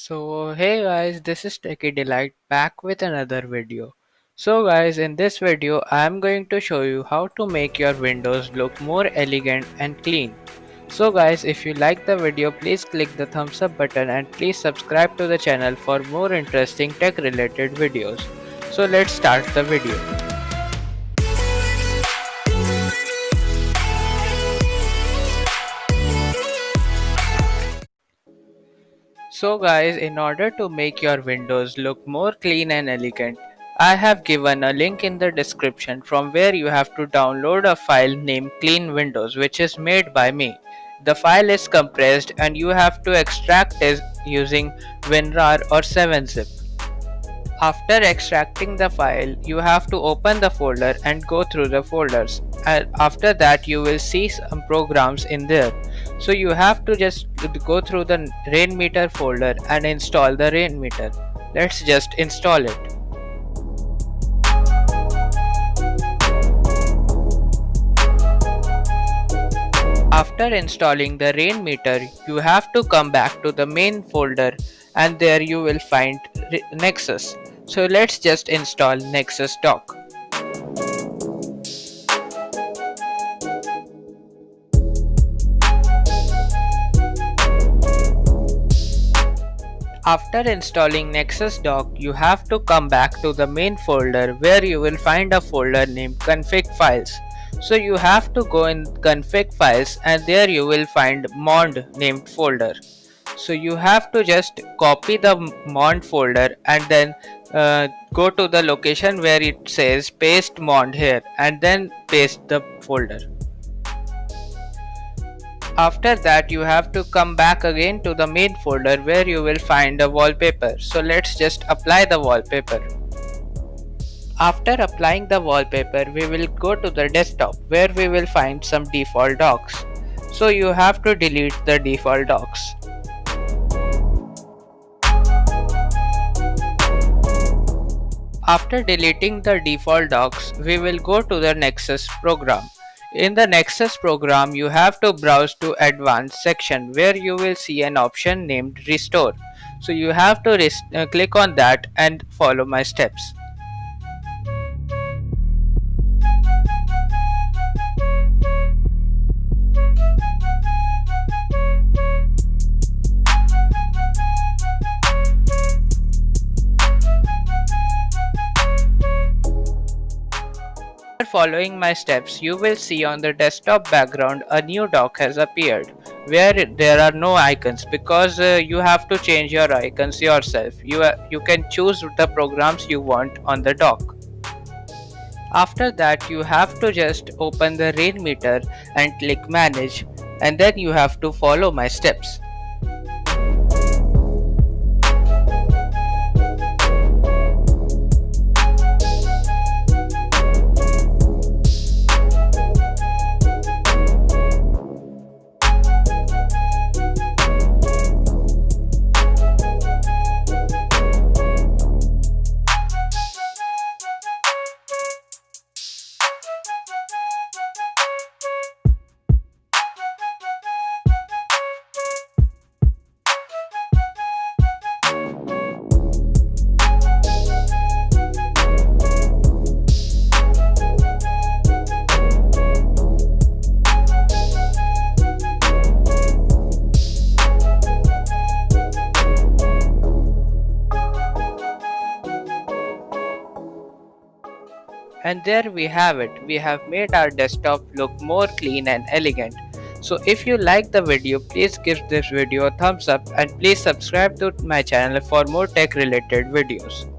So hey guys, this is Techy Delight back with another video. So guys, in this video I am going to show you how to make your windows look more elegant and clean. So guys, if you like the video, please click the thumbs up button and please subscribe to the channel for more interesting tech related videos. So let's start the video. So guys, in order to make your windows look more clean and elegant, I have given a link in the description from where you have to download a file named Clean Windows, which is made by me. The file is compressed and you have to extract it using WinRAR or 7-zip. After extracting the file, you have to open the folder and go through the folders. And after that, you will see some programs in there. So you have to just go through the rain meter folder and install the rain meter. Let's just install it. After installing the rain meter, you have to come back to the main folder and there you will find Nexus. So let's just install Nexus dock. After installing Nexus dock, you have to come back to the main folder where you will find a folder named config files. So you have to go in config files and there you will find mond named folder. So you have to just copy the mond folder and then go to the location where it says paste mond here and then paste the folder. After that, you have to come back again to the main folder where you will find a wallpaper. So let's just apply the wallpaper. After applying the wallpaper, we will go to the desktop where we will find some default docks. So you have to delete the default docks. After deleting the default docks, we will go to the Nexus program. In the Nexus program, you have to browse to advanced section where you will see an option named restore. So you have to click on that and follow my steps. After following my steps, you will see on the desktop background a new dock has appeared where there are no icons because you have to change your icons yourself. You can choose the programs you want on the dock. After that, you have to just open the rain meter and click manage, and then you have to follow my steps. And there we have it. We have made our desktop look more clean and elegant. So if you like the video, please give this video a thumbs up and please subscribe to my channel for more tech related videos.